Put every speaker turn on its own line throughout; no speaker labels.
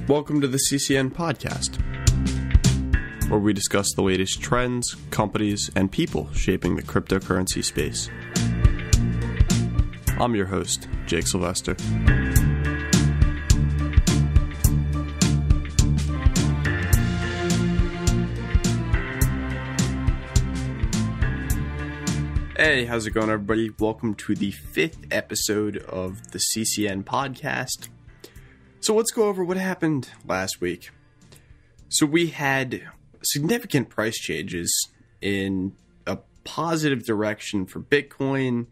Welcome to the CCN podcast, where we discuss the latest trends, companies, and people shaping the cryptocurrency space. I'm your host, Jake Sylvester. Hey, how's it going, everybody? Welcome to the 5th episode of the CCN podcast. So let's go over what happened last week. So we had significant price changes in a positive direction for Bitcoin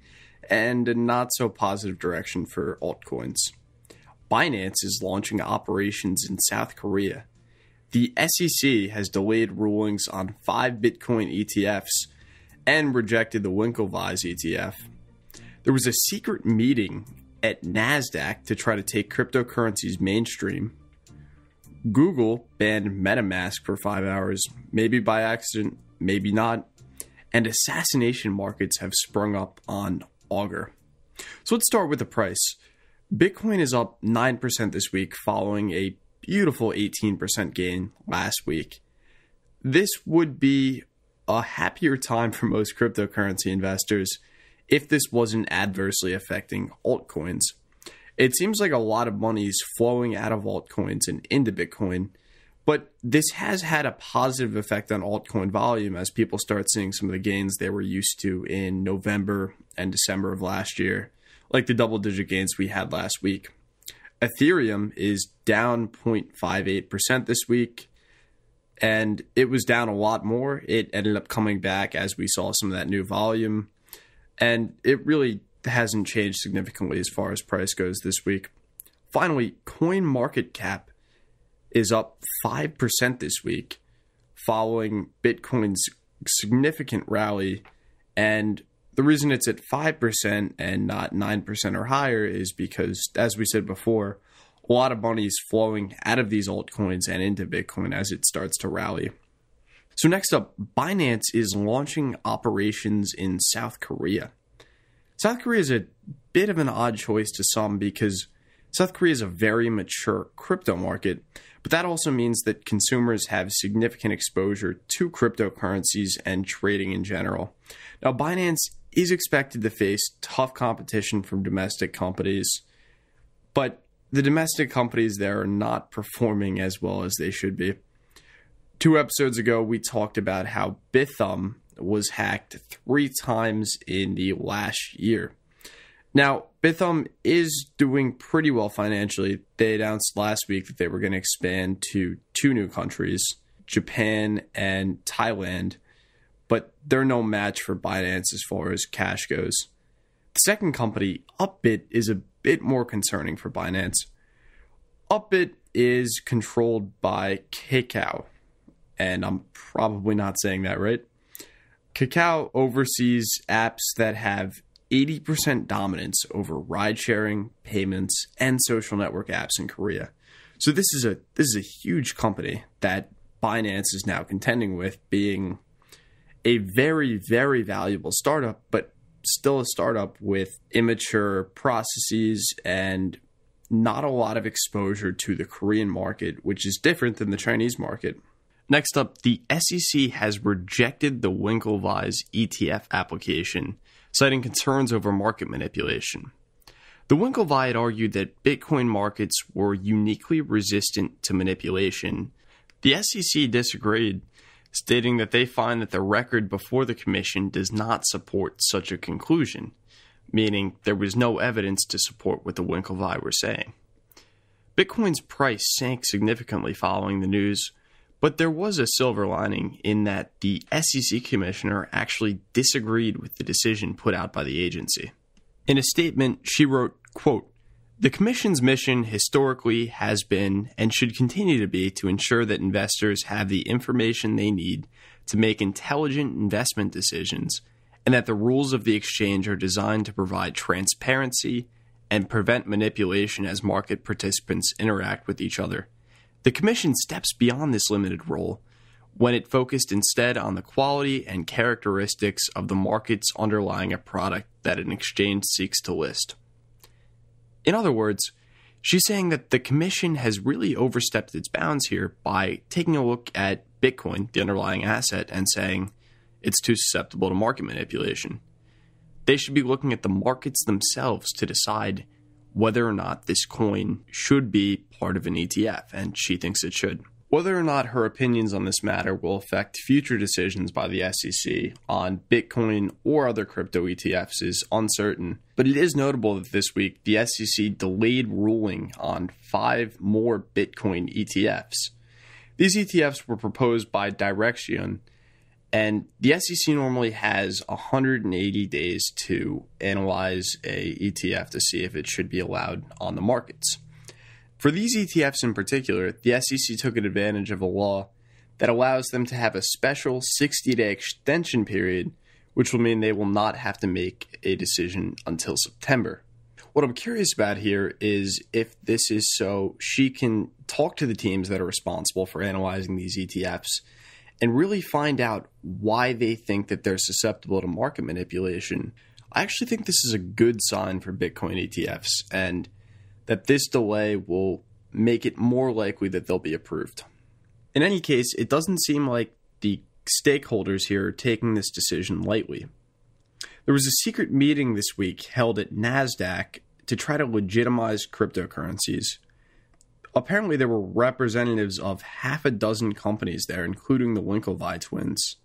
and a not so positive direction for altcoins. Binance is launching operations in South Korea. The SEC has delayed rulings on 5 Bitcoin ETFs and rejected the Winklevii ETF. There was a secret meeting at Nasdaq to try to take cryptocurrencies mainstream. Google banned Metamask for 5 hours, maybe by accident, maybe not. And assassination markets have sprung up on Augur. So let's start with the price. Bitcoin is up 9% this week following a beautiful 18% gain last week. This would be a happier time for most cryptocurrency investors if this wasn't adversely affecting altcoins. It seems like a lot of money is flowing out of altcoins and into Bitcoin, but this has had a positive effect on altcoin volume as people start seeing some of the gains they were used to in November and December of last year, like the double-digit gains we had last week. Ethereum is down 0.58% this week, and it was down a lot more. It ended up coming back as we saw some of that new volume. And it really hasn't changed significantly as far as price goes this week. Finally, CoinMarketCap is up 5% this week following Bitcoin's significant rally. And the reason it's at 5% and not 9% or higher is because, as we said before, a lot of money is flowing out of these altcoins and into Bitcoin as it starts to rally. So next up, Binance is launching operations in South Korea. South Korea is a bit of an odd choice to some because South Korea is a very mature crypto market, but that also means that consumers have significant exposure to cryptocurrencies and trading in general. Now, Binance is expected to face tough competition from domestic companies, but the domestic companies there are not performing as well as they should be. 2 episodes ago, we talked about how Bithumb was hacked 3 times in the last year. Now, Bithumb is doing pretty well financially. They announced last week that they were going to expand to 2 new countries, Japan and Thailand, but they're no match for Binance as far as cash goes. The second company, Upbit, is a bit more concerning for Binance. Upbit is controlled by Kakao. And I'm probably not saying that right. Kakao oversees apps that have 80% dominance over ride-sharing, payments, and social network apps in Korea. So this is a huge company that Binance is now contending with, being a very, very valuable startup, but still a startup with immature processes and not a lot of exposure to the Korean market, which is different than the Chinese market. Next up, the SEC has rejected the Winklevii's ETF application, citing concerns over market manipulation. The Winklevii had argued that Bitcoin markets were uniquely resistant to manipulation. The SEC disagreed, stating that they find that the record before the commission does not support such a conclusion, meaning there was no evidence to support what the Winklevii were saying. Bitcoin's price sank significantly following the news, but there was a silver lining in that the SEC commissioner actually disagreed with the decision put out by the agency. In a statement, she wrote, quote, "The Commission's mission historically has been and should continue to be to ensure that investors have the information they need to make intelligent investment decisions and that the rules of the exchange are designed to provide transparency and prevent manipulation as market participants interact with each other. The Commission steps beyond this limited role when it focused instead on the quality and characteristics of the markets underlying a product that an exchange seeks to list." In other words, She's saying that the commission has really overstepped its bounds here by taking a look at Bitcoin, the underlying asset, and saying it's too susceptible to market manipulation. They should be looking at the markets themselves to decide whether or not this coin should be part of an ETF, and she thinks it should. Whether or not her opinions on this matter will affect future decisions by the SEC on Bitcoin or other crypto ETFs is uncertain, but it is notable that this week the SEC delayed ruling on 5 more Bitcoin ETFs. These ETFs were proposed by Rejection, and the SEC normally has 180 days to analyze a ETF to see if it should be allowed on the markets. For these ETFs in particular, the SEC took advantage of a law that allows them to have a special 60-day extension period, which will mean they will not have to make a decision until September. What I'm curious about here is if this is so she can talk to the teams that are responsible for analyzing these ETFs and really find out why they think that they're susceptible to market manipulation. I actually think this is a good sign for Bitcoin ETFs, and that this delay will make it more likely that they'll be approved. In any case, it doesn't seem like the stakeholders here are taking this decision lightly. There was a secret meeting this week held at Nasdaq to try to legitimize cryptocurrencies. Apparently, there were representatives of half a dozen companies there, including the Winklevii twins.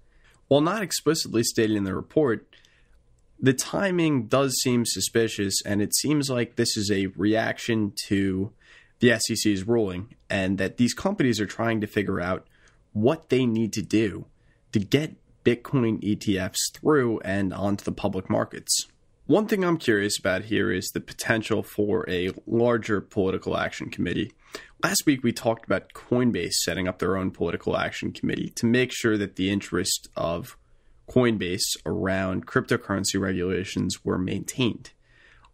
While not explicitly stated in the report, the timing does seem suspicious, and it seems like this is a reaction to the SEC's ruling, and that these companies are trying to figure out what they need to do to get Bitcoin ETFs through and onto the public markets. One thing I'm curious about here is the potential for a larger political action committee. Last week, we talked about Coinbase setting up their own political action committee to make sure that the interest of Coinbase around cryptocurrency regulations were maintained.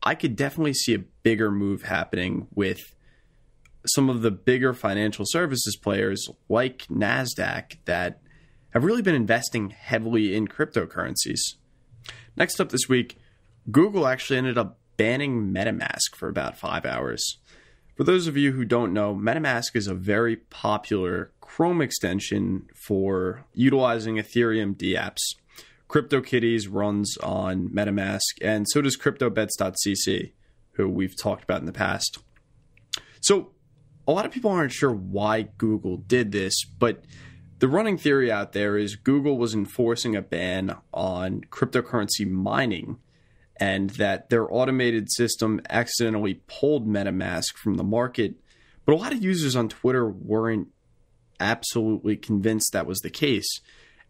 I could definitely see a bigger move happening with some of the bigger financial services players like Nasdaq that have really been investing heavily in cryptocurrencies. Next up this week, Google actually ended up banning Metamask for about 5 hours. For those of you who don't know, Metamask is a very popular Chrome extension for utilizing Ethereum dApps. CryptoKitties runs on Metamask, and so does CryptoBets.cc, who we've talked about in the past. So a lot of people aren't sure why Google did this, but the running theory out there is Google was enforcing a ban on cryptocurrency mining, and that their automated system accidentally pulled Metamask from the market. But a lot of users on Twitter weren't absolutely convinced that was the case,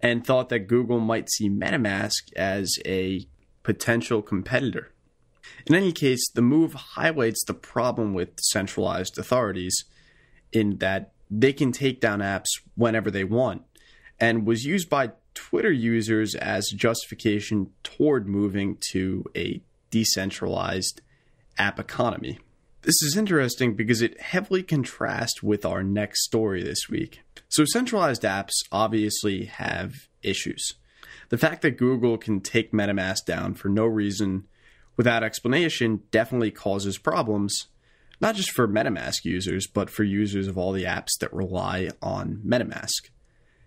and thought that Google might see Metamask as a potential competitor. In any case, the move highlights the problem with centralized authorities in that they can take down apps whenever they want, and was used by Twitter users as justification toward moving to a decentralized app economy. This is interesting because it heavily contrasts with our next story this week. So centralized apps obviously have issues. The fact that Google can take Metamask down for no reason without explanation definitely causes problems, not just for Metamask users, but for users of all the apps that rely on Metamask.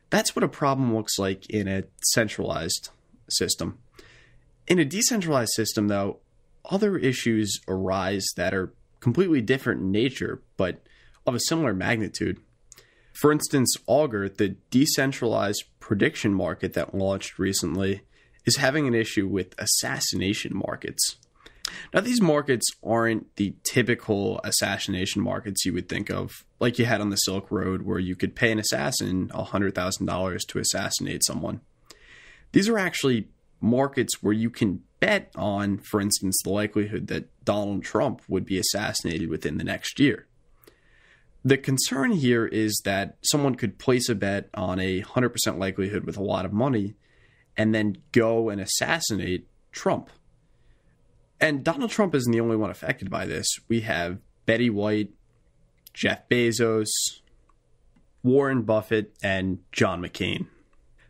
That's what a problem looks like in a centralized system. In a decentralized system, though, other issues arise that are completely different in nature, but of a similar magnitude. For instance, Augur, the decentralized prediction market that launched recently, is having an issue with assassination markets. Now, these markets aren't the typical assassination markets you would think of, like you had on the Silk Road, where you could pay an assassin $100,000 to assassinate someone. These are actually markets where you can bet on, for instance, the likelihood that Donald Trump would be assassinated within the next year. The concern here is that someone could place a bet on a 100% likelihood with a lot of money and then go and assassinate Trump. And Donald Trump isn't the only one affected by this. We have Betty White, Jeff Bezos, Warren Buffett, and John McCain.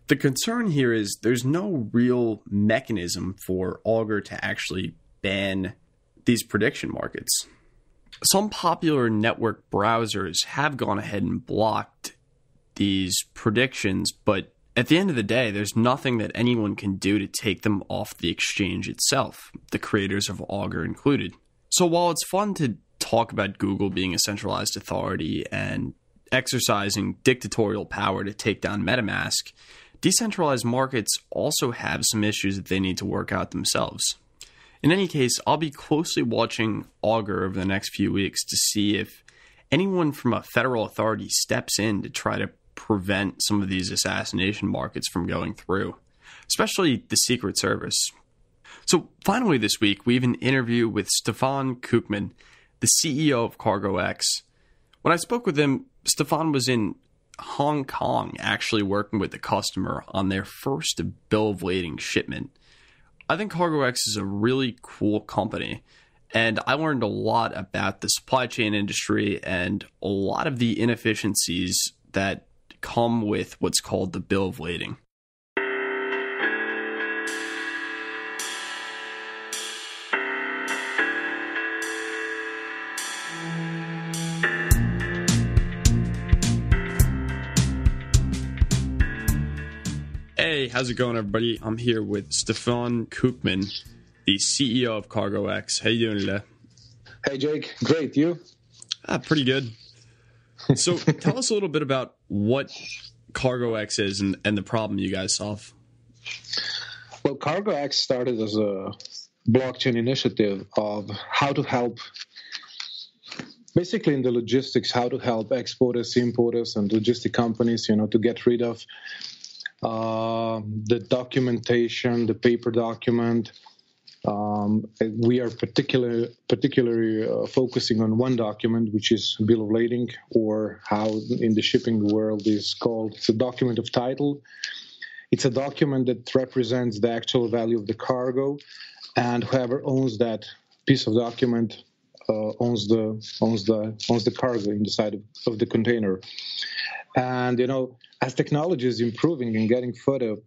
The concern here is there's no real mechanism for Augur to actually ban these prediction markets. some popular network browsers have gone ahead and blocked these predictions, but at the end of the day, there's nothing that anyone can do to take them off the exchange itself, the creators of Augur included. So while it's fun to talk about Google being a centralized authority and exercising dictatorial power to take down Metamask, decentralized markets also have some issues that they need to work out themselves. In any case, I'll be closely watching Augur over the next few weeks to see if anyone from a federal authority steps in to try to prevent some of these assassination markets from going through, especially the Secret Service. So finally this week, we have an interview with Stefan Kukman, the CEO of CargoX. When I spoke with him, Stefan was in Hong Kong actually working with the customer on their first bill of lading shipment. I think CargoX is a really cool company, and I learned a lot about the supply chain industry and a lot of the inefficiencies that come with what's called the bill of lading. Hey, how's it going, everybody? I'm here with Stefan Kukman, the CEO of CargoX. How you doing today?
Hey, Jake. Great. You?
Pretty good. So tell us a little bit about what CargoX is and the problem you guys solve.
Well, CargoX started as a blockchain initiative of how to help, basically in the logistics, how to help exporters, importers, and logistic companies, to get rid of the documentation, the paper document. We are particularly focusing on one document, which is bill of lading, or how in the shipping world is called. It's a document of title. It's a document that represents the actual value of the cargo, and whoever owns that piece of document owns the cargo inside of the container. And as technology is improving and getting further,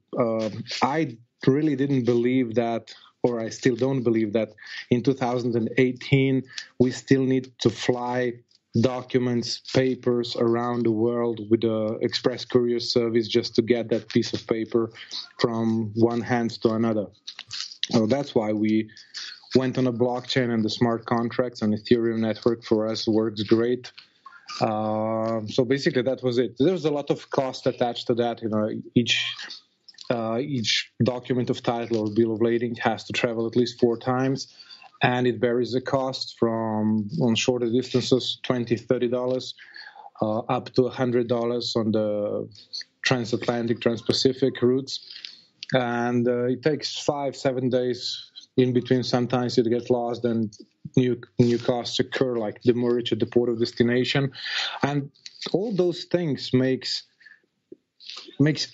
I really didn't believe that, or I still don't believe that in 2018 we still need to fly documents, papers around the world with the express courier service just to get that piece of paper from one hand to another. So that's why we went on a blockchain, and the smart contracts and Ethereum network for us works great. So basically that was it. There's a lot of cost attached to that. Each document of title or bill of lading has to travel at least 4 times, and it varies the cost from, on shorter distances, $20, $30, up to $100 on the transatlantic, transpacific routes. And it takes 5-7 days in between. Sometimes it gets lost and new costs occur, like demurrage at the port of destination. And all those things makes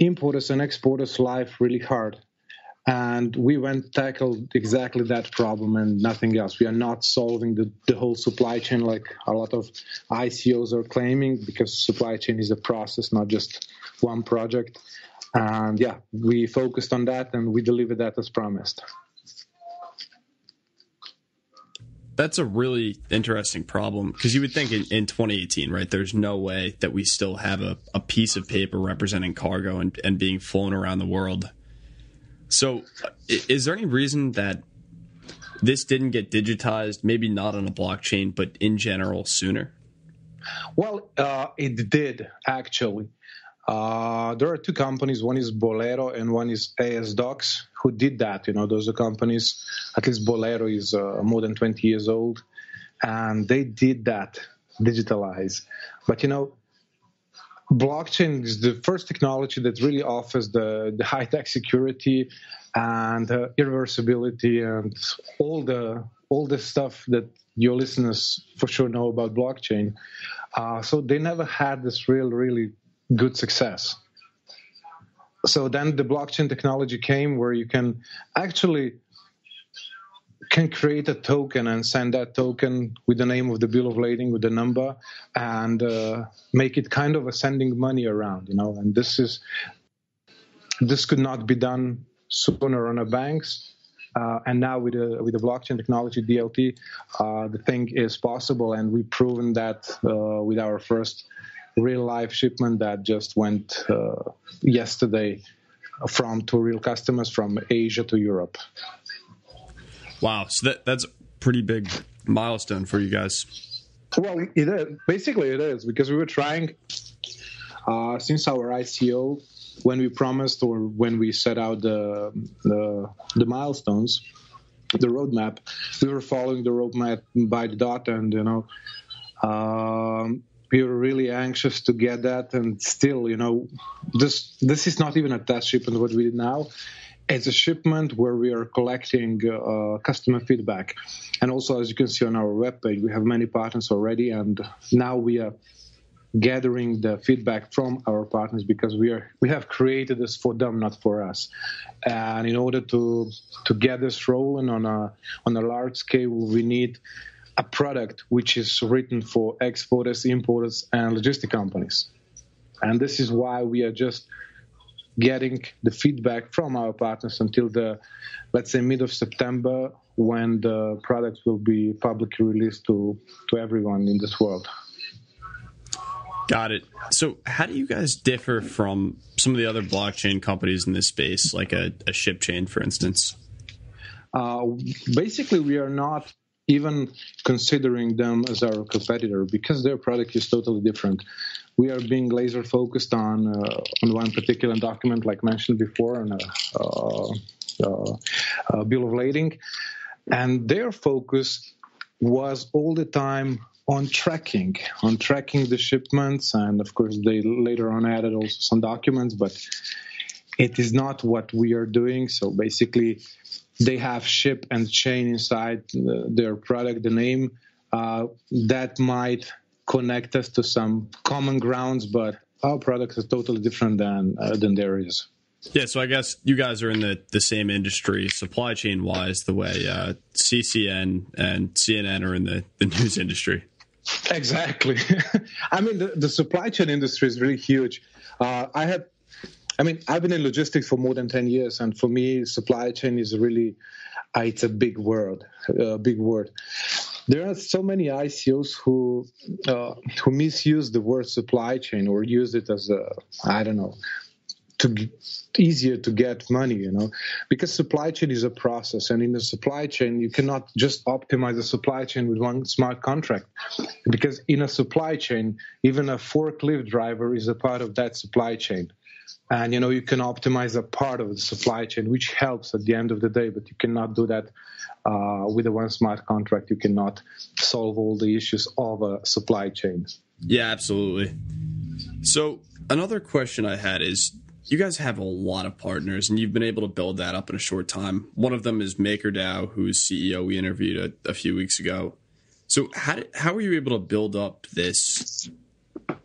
importers and exporters' life really hard. And we tackled exactly that problem and nothing else. We are not solving the whole supply chain like a lot of ICOs are claiming, because supply chain is a process, not just one project. And we focused on that and we delivered that as promised.
That's a really interesting problem, because you would think in 2018, right, there's no way that we still have a piece of paper representing cargo and being flown around the world. So is there any reason that this didn't get digitized, maybe not on a blockchain, but in general sooner?
Well, it did, actually. There are 2 companies. One is Bolero and one is ASDocs who did that. Those are companies, at least Bolero is more than 20 years old, and they did that, digitalize. But, blockchain is the first technology that really offers the high-tech security and irreversibility and all the stuff that your listeners for sure know about blockchain. So they never had this really good success. So then the blockchain technology came where you can create a token and send that token with the name of the bill of lading, with the number, and make it kind of a sending money around, and this could not be done sooner on a banks. And now with the blockchain technology DLT, the thing is possible, and we've proven that with our first real life shipment that just went yesterday to real customers from Asia to Europe.
Wow, so that's a pretty big milestone for you guys.
Well, it is. Basically, it is, because we were trying since our ICO, when we promised or when we set out the milestones, the roadmap, we were following the roadmap by the dot, and we were really anxious to get that. And still, this is not even a test shipment. What we did now, it's a shipment where we are collecting customer feedback, and also, as you can see on our webpage, we have many partners already, and now we are gathering the feedback from our partners, because we have created this for them, not for us. And in order to get this rolling on a large scale, we need a product which is written for exporters, importers, and logistic companies. And this is why we are just getting the feedback from our partners until let's say, mid of September, when the product will be publicly released to everyone in this world.
Got it. So how do you guys differ from some of the other blockchain companies in this space, like a ShipChain, for instance?
Basically, we are not even considering them as our competitor, because their product is totally different. We are being laser focused on one particular document, like mentioned before, on a bill of lading. And their focus was all the time on tracking the shipments, and of course they later on added also some documents, but it is not what we are doing. So basically, they have ship and chain inside their product, the name, that might connect us to some common grounds, but our product is totally different than theirs.
Yeah, so I guess you guys are in the same industry, supply chain wise, the way CCN and CNN are in the news industry.
Exactly. I mean, the supply chain industry is really huge. I've been in logistics for more than 10 years, and for me, supply chain is really, it's a big word. There are so many ICOs who misuse the word supply chain, or use it as easier to get money, because supply chain is a process, and in the supply chain you cannot just optimize the supply chain with one smart contract, because in a supply chain even a forklift driver is a part of that supply chain, and you can optimize a part of the supply chain, which helps at the end of the day, but you cannot do that with a one smart contract. You cannot solve all the issues of a supply chain.
Yeah, absolutely. So another question I had is, you guys have a lot of partners, and you've been able to build that up in a short time. One of them is MakerDAO, whose CEO we interviewed a few weeks ago. So how were you able to build up this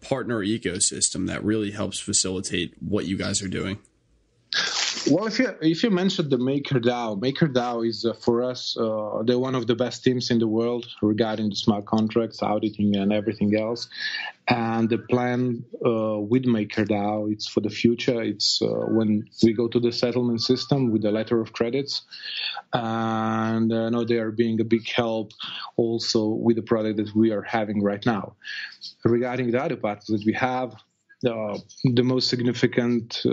partner ecosystem that really helps facilitate what you guys are doing?
Well, if you mentioned the MakerDAO is for us, they're one of the best teams in the world regarding the smart contracts, auditing, and everything else. And the plan with MakerDAO, it's for the future. It's when we go to the settlement system with the letter of credits. And I know they are being a big help also with the product that we are having right now. Regarding the other partners that we have, the most significant,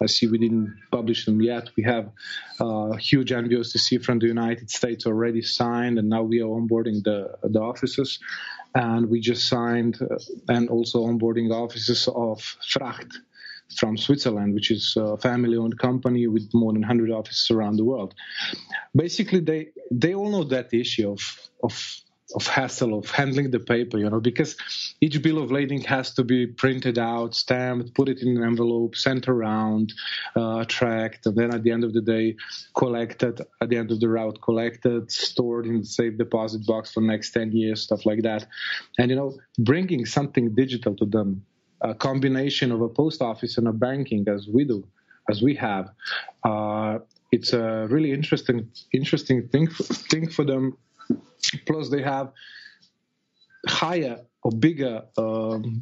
I see we didn't publish them yet. We have a huge nbsp from the United States already signed, and now we are onboarding the offices. And we just signed and also onboarding offices of Fracht from Switzerland, which is a family-owned company with more than 100 offices around the world. Basically, they all know that issue of hassle of handling the paper, because each bill of lading has to be printed out, stamped, put it in an envelope, sent around, tracked, and then at the end of the day, collected, at the end of the route, collected, stored in the safe deposit box for the next 10 years, stuff like that. And, bringing something digital to them, a combination of a post office and a banking as we have, it's a really interesting thing for them. Plus, they have higher or bigger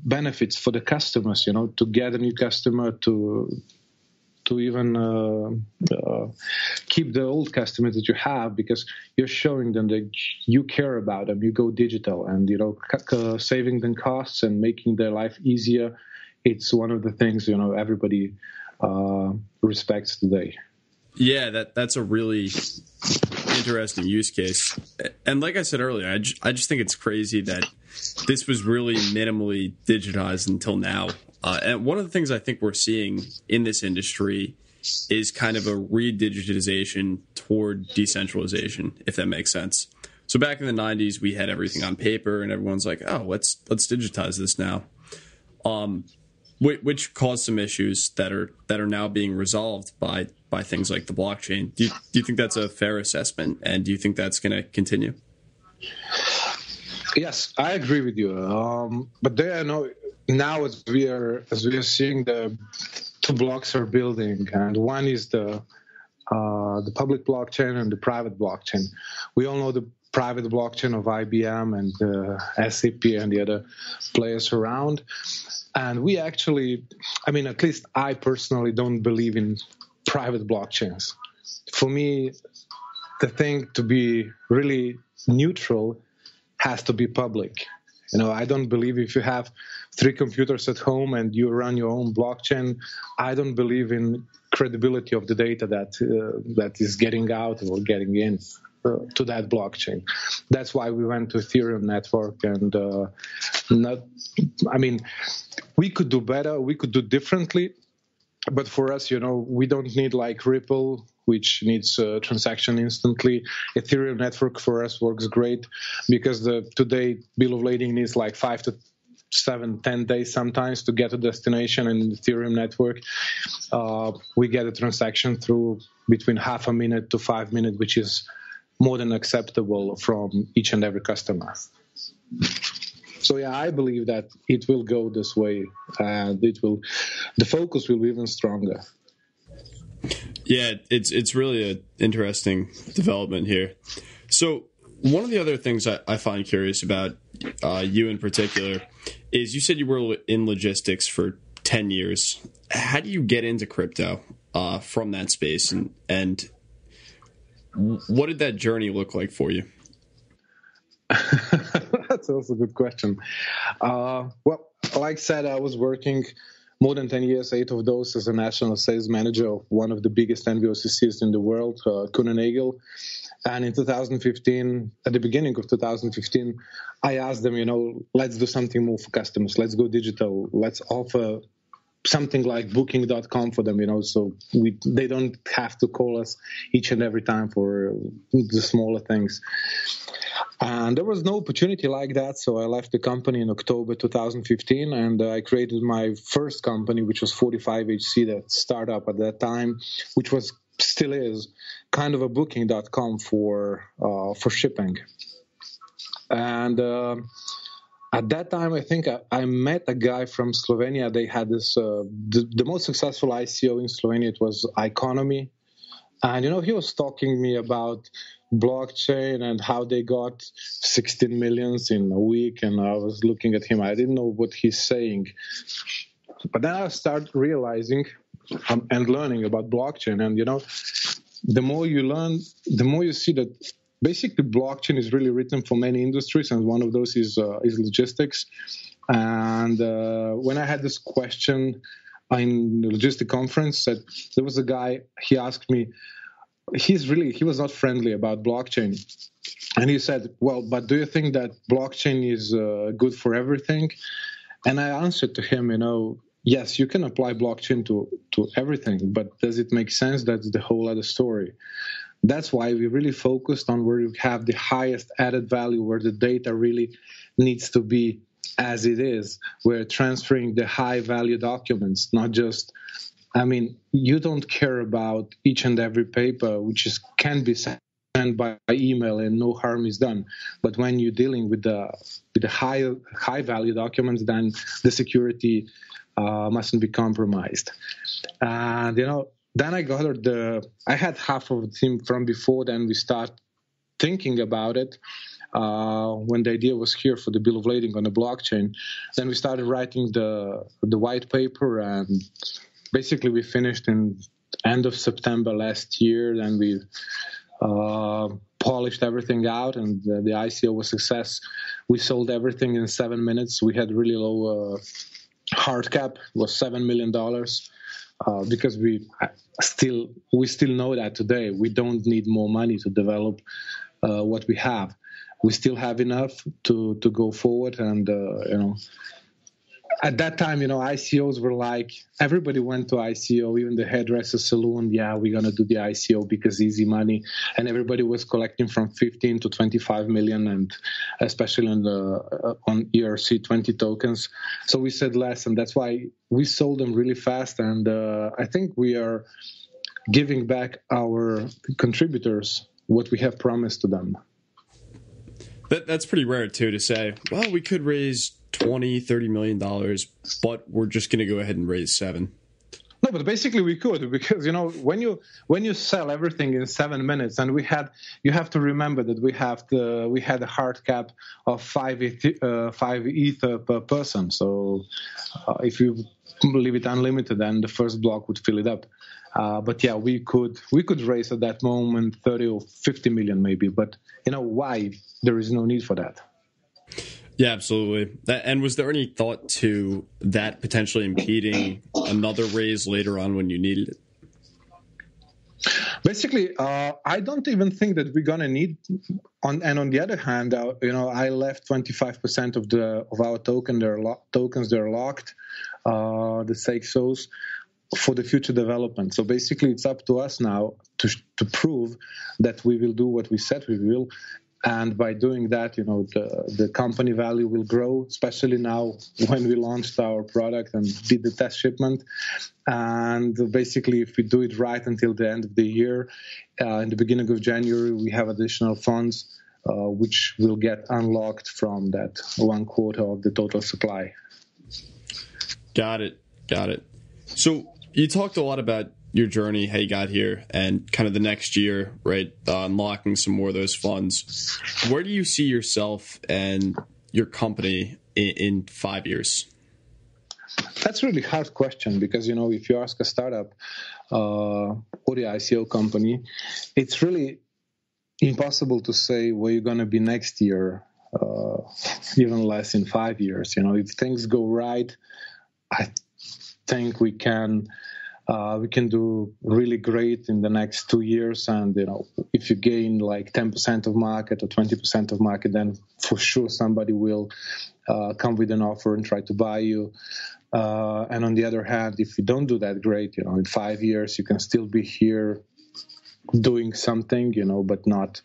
benefits for the customers, to get a new customer, to even keep the old customers that you have, because you're showing them that you care about them. You go digital, and saving them costs and making their life easier. It's one of the things everybody respects today.
Yeah, that's a really interesting use case. And like I said earlier, I just think it's crazy that this was really minimally digitized until now. And one of the things I think we're seeing in this industry is kind of a re-digitization toward decentralization, if that makes sense. So back in the 90s, we had everything on paper, and everyone's like, oh, let's digitize this now. Which caused some issues that are now being resolved by things like the blockchain. Do you think that's a fair assessment, and do you think that's going to continue?
Yes, I agree with you. But there, now as we are seeing, the two blocks are building, and one is the public blockchain and the private blockchain. We all know the private blockchain of IBM and SAP and the other players around. And we actually, at least I personally don't believe in private blockchains. For me, the thing to be really neutral has to be public. I don't believe if you have 3 computers at home and you run your own blockchain, I don't believe in credibility of the data that is getting out or getting in to that blockchain. That's why we went to Ethereum network, and we could do better, we could do differently, but for us, we don't need like Ripple, which needs transaction instantly. Ethereum network for us works great because today bill of lading needs like 5 to 7, 10 days sometimes to get to destination. And in the Ethereum network, we get a transaction through between half a minute to 5 minutes, which is more than acceptable from each and every customer. So yeah, I believe that it will go this way, and the focus will be even stronger.
Yeah, it's really an interesting development here. So one of the other things I find curious about you in particular is you said you were in logistics for 10 years. How do you get into crypto from that space, and what did that journey look like for you?
That's also a good question. Well, like I said, I was working more than 10 years, 8 of those as a national sales manager of one of the biggest NBOCCs in the world, Kuehne+Nagel. And in 2015, at the beginning of 2015, I asked them, let's do something more for customers. Let's go digital. Let's offer something like booking.com for them, so they don't have to call us each and every time for the smaller things. And there was no opportunity like that, so I left the company in October 2015, and I created my first company, which was 45HC, that startup at that time, which still is kind of a booking.com for shipping. And at that time, I think I met a guy from Slovenia. They had this the most successful ICO in Slovenia. It was Economy. And, he was talking me about blockchain and how they got 16 millions in a week. And I was looking at him. I didn't know what he's saying. But then I started realizing and learning about blockchain. And, the more you learn, the more you see that basically blockchain is really written for many industries. And one of those is logistics. And when I had this question in the logistic conference, that there was a guy, he asked me, he was not friendly about blockchain. And he said, well, but do you think that blockchain is good for everything? And I answered to him, yes, you can apply blockchain to everything, but does it make sense? That's the whole other story. That's why we really focused on where you have the highest added value, where the data really needs to be as it is. We're transferring the high value documents, not just, you don't care about each and every paper, which can be sent by email and no harm is done. But when you're dealing with the high value documents, then the security mustn't be compromised. And, then I I had half of the team from before, then we start thinking about it. When the idea was here for the bill of lading on the blockchain, then we started writing the white paper, and basically we finished in end of September last year. Then we polished everything out, and the ICO was a success. We sold everything in 7 minutes. We had really low hard cap, it was $7 million, because we still know that today we don't need more money to develop what we have. We still have enough to go forward, and at that time, ICOs were like, everybody went to ICO, even the hairdresser saloon. Yeah, we're going to do the ICO because easy money. And everybody was collecting from 15 to 25 million, and especially on ERC20 tokens. So we said less, and that's why we sold them really fast. And I think we are giving back our contributors what we have promised to them.
That's pretty rare, too, to say, well, we could raise $20-30 million, but we're just going to go ahead and raise 7.
No, but basically we could, because when you sell everything in 7 minutes, and you have to remember that we had a hard cap of 5 ETH per person. So if you leave it unlimited, then the first block would fill it up. But yeah, we could raise at that moment 30 or 50 million maybe. But why? There is no need for that.
Yeah, absolutely. And was there any thought to that potentially impeding another raise later on when you needed it?
Basically, I don't even think that we're gonna need. On the other hand, I left 25% of our tokens. They're locked. The SAXOs for the future development. So basically, it's up to us now to prove that we will do what we said we will. And by doing that, the company value will grow, especially now when we launched our product and did the test shipment. And basically, if we do it right until the end of the year, in the beginning of January, we have additional funds, which will get unlocked from that 1/4 of the total supply.
Got it. So you talked a lot about your journey, how you got here, and kind of the next year, right, unlocking some more of those funds. Where do you see yourself and your company in 5 years?
That's a really hard question because, if you ask a startup or the ICO company, it's really impossible to say where you're going to be next year, even less in 5 years. If things go right, I think we can do really great in the next 2 years. And, if you gain like 10% of market or 20% of market, then for sure somebody will come with an offer and try to buy you. And on the other hand, if you don't do that great, in 5 years, you can still be here doing something, but not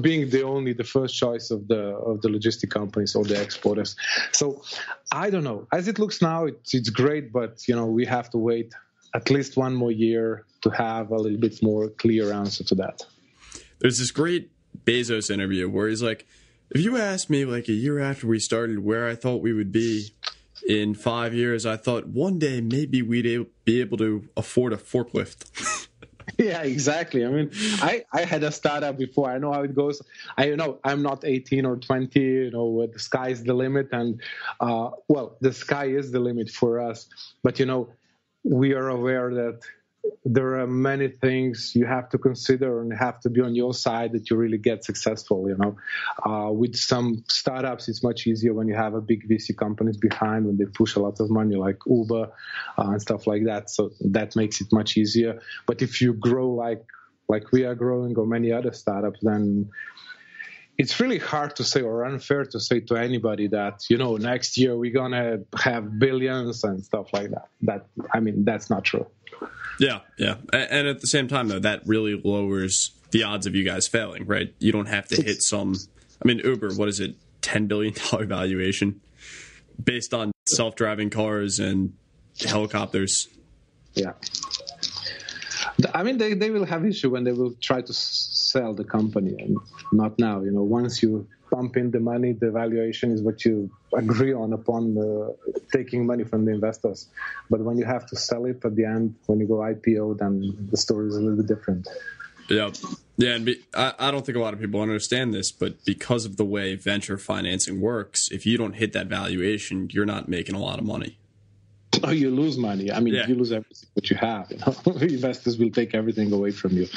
being the first choice of the logistic companies or the exporters. So I don't know. As it looks now, it's great, but we have to wait at least 1 more year to have a little bit more clear answer to that.
There's this great Bezos interview where he's like, if you asked me like a year after we started where I thought we would be in 5 years, I thought one day maybe we'd be able to afford a forklift.
Yeah, exactly. I mean, I had a startup before. I know how it goes. I'm not 18 or 20, the sky is the limit. And, the sky is the limit for us. But, we are aware that there are many things you have to consider and have to be on your side that you really get successful, With some startups, it's much easier when you have a big VC companies behind, when they push a lot of money like Uber and stuff like that. So that makes it much easier. But if you grow like we are growing or many other startups, then it's really hard to say or unfair to say to anybody that, next year we're going to have billions and stuff like that. That's not true.
Yeah. And at the same time, though, that really lowers the odds of you guys failing, right? You don't have to hit Uber, what is it, $10 billion valuation based on self-driving cars and helicopters.
Yeah. They will have issue when they will try to sell the company, and not now. Once you pump in the money, the valuation is what you agree on upon taking money from the investors. But when you have to sell it at the end, when you go IPO, then the story is a little bit different.
Yeah, and I don't think a lot of people understand this, but because of the way venture financing works, if you don't hit that valuation, you're not making a lot of money.
or you lose money. I mean, you lose everything what you have. Investors will take everything away from you.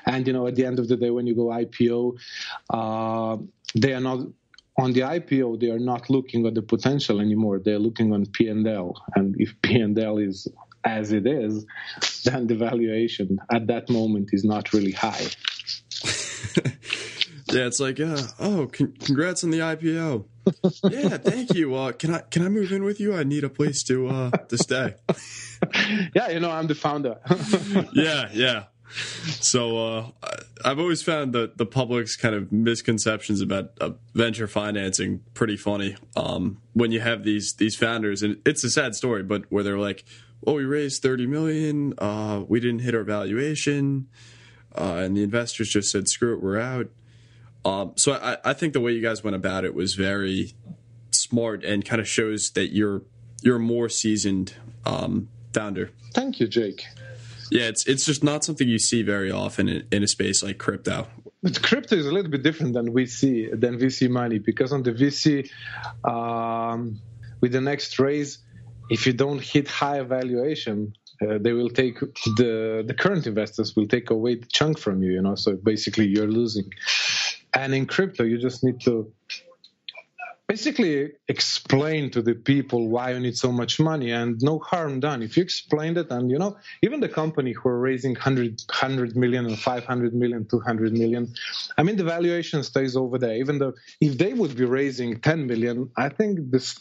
And, at the end of the day, when you go IPO, they are not... On the IPO, they are not looking at the potential anymore. They're looking on P&L. And if P&L is as it is, then the valuation at that moment is not really high.
Yeah, it's like, congrats on the IPO. Yeah, thank you. Can I move in with you? I need a place to stay.
Yeah, I'm the founder.
Yeah. So I've always found the public's kind of misconceptions about venture financing pretty funny. When you have these founders, and it's a sad story, but where they're like, "Oh, we raised $30 million. We didn't hit our valuation," and the investors just said, "Screw it, we're out." So I think the way you guys went about it was very smart and kind of shows that you're a more seasoned founder.
Thank you, Jake.
Yeah, it's just not something you see very often in a space like crypto.
But crypto is a little bit different than VC money, because on the VC, with the next raise, if you don't hit higher valuation, they will take the current investors will take away the chunk from you. So basically you're losing. And in crypto, you just need to basically explain to the people why you need so much money, and no harm done. If you explained it, and even the company who are raising 100 million and 500 million, 200 million, I mean, the valuation stays over there. Even though if they would be raising 10 million, I think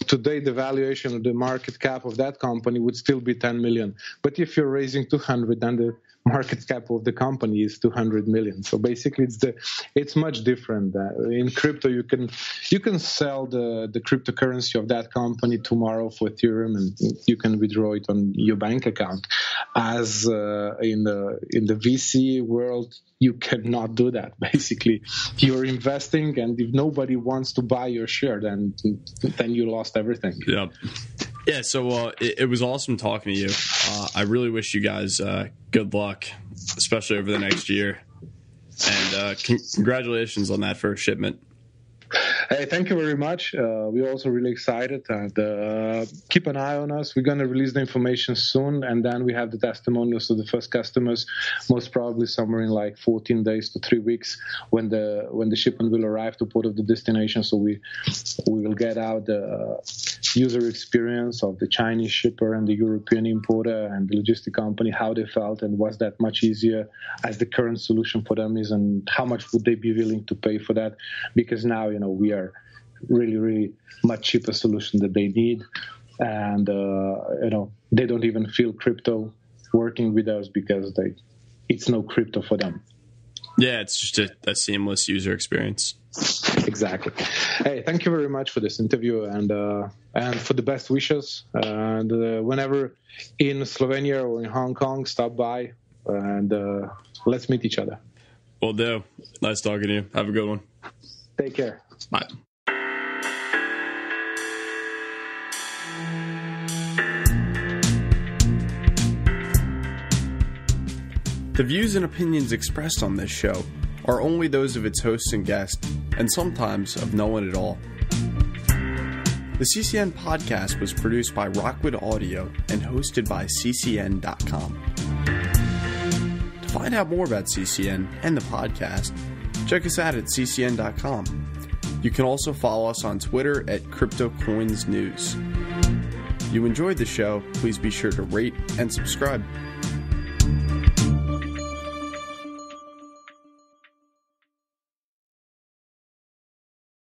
today the valuation of the market cap of that company would still be 10 million. But if you're raising 200, then the market cap of the company is 200 million. So basically it's much different. In crypto, you can sell the cryptocurrency of that company tomorrow for Ethereum, and you can withdraw it on your bank account. As in the VC world, you cannot do that. Basically, you're investing, and if nobody wants to buy your share, then you lost everything.
Yep. Yeah, so it was awesome talking to you. I really wish you guys good luck, especially over the next year. And congratulations on that first shipment.
Hey, thank you very much. We're also really excited, and keep an eye on us. We're going to release the information soon, and then we have the testimonials of the first customers, most probably somewhere in like 14 days to 3 weeks when the shipment will arrive to port of the destination. So we will get out the user experience of the Chinese shipper and the European importer and the logistic company, how they felt, and was that much easier as the current solution for them is, and how much would they be willing to pay for that, because now we are really, really much cheaper solution that they need, and they don't even feel crypto working with us because it's no crypto for them.
Yeah, it's just a seamless user experience.
Exactly. Hey, thank you very much for this interview, and for the best wishes. And whenever in Slovenia or in Hong Kong, stop by and let's meet each other.
Will do. Nice talking to you. Have a good one.
Take care.
Bye. The views and opinions expressed on this show are only those of its hosts and guests, and sometimes of no one at all. The CCN podcast was produced by Rockwood Audio and hosted by ccn.com. To find out more about CCN and the podcast, check us out at ccn.com. You can also follow us on Twitter at CryptoCoinsNews. If you enjoyed the show, please be sure to rate and subscribe.